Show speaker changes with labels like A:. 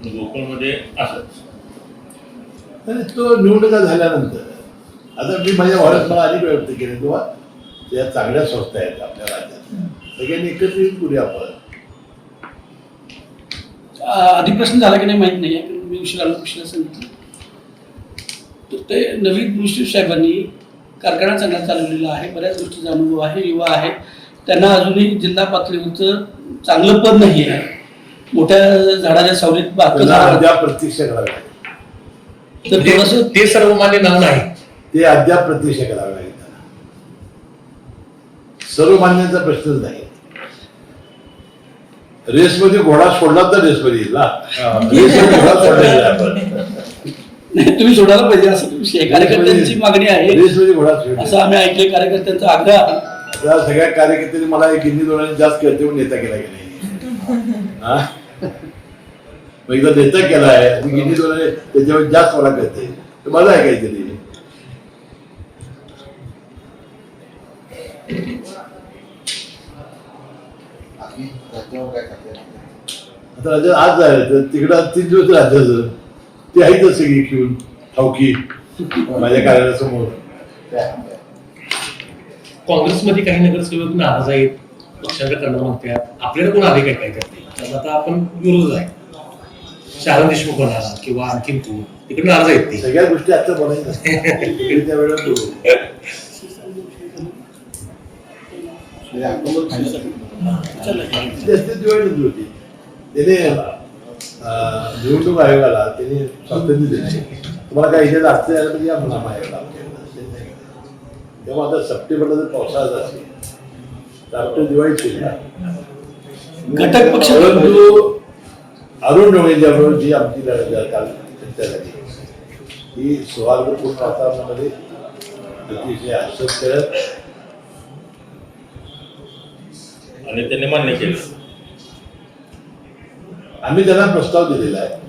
A: लोकलमध्ये असंच
B: तो निवडणुका झाल्यानंतर आता मी माझ्या वाड्यात मला अनेक व्यक्त केले किंवा त्या चांगल्या संस्था आहेत आपल्या राज्यात सगळ्यांनी एकत्रित करूया आपण.
C: आधी प्रश्न झाला की नाही माहित नाही मी उशिरा सांगितलं तर ते नवीन मुश्रीफ साहेबांनी कारखाना चांगला चालवलेला आहे, बऱ्याच गोष्टीचा अनुभव आहे, युवा आहे, त्यांना अजूनही जिल्हा पातळीवरचं चांगलं पद नाही आहे, मोठ्या झाडाच्या सावलीत
B: अद्याप प्रत्यक्ष करावे लागेल.
C: तर थोडंसं
D: ते सर्वमान्य नाव नाही,
B: ते अद्याप प्रत्यक्ष करावे लागेल. त्यांना सर्वमान्याचा प्रश्नच नाही. रेसमध्ये घोडा सोडला तर रेसमध्ये येईल ना. रेसमध्ये घोडा सोडलेला आपण
C: नाही, तुम्ही सोडायला पाहिजे असं विषय कार्यकर्त्यांची मागणी आहे,
B: रेसमध्ये घोडा
C: असं आम्ही ऐकले. कार्यकर्त्यांचा आग्रह आहे.
B: त्या सगळ्या कार्यकर्त्यांनी मला एक गिन्नी दोनाने जास्त करते म्हणून नेता केला की नाही. मग एकदा नेता केला आहे मी गिन्नी दोनाने त्याच्यावर जास्त मला करते तर मला आहे काहीतरी. आता राज्यात आज जायचं तिकडं 3 दिवस राज्याचं ते आहेतच सगळी घेऊन ठाऊकी माझ्या कार्यालयासमोर.
D: काँग्रेसमध्ये काही नगरसेवक नाराज आहेत, पक्षांतर करणं म्हणतात, आपल्याला कोण आले काय करते. तर आता आपण विरोध आहे, शाहराम देशमुख म्हणा किंवा आणखीन कोण तिकडे नाराज आहेत. ते
B: सगळ्या गोष्टी आता बोलायचं त्यावेळेला दिवाळी होती. त्याने निवडणूक आयोगाला त्याने स्वातंत्र्य दिले, तुम्हाला काही इथे अडचण आलं म्हणजे या मुलामा आयोगाला तेव्हा आता सप्टेंबरला जर पावसाळा असेल तर आपल्या दिवाळीत येईल.
C: घटक पक्ष
B: परंतु अरुण डोंगरेंच्याबरोबर जी आमची काल चर्चा झाली ही सौहार्दपूर्ण वातावरणामध्ये अतिशय हर्षद करत
A: आणि त्यांनी मान्य केलं.
B: आम्ही त्यांना प्रस्ताव दिलेला आहे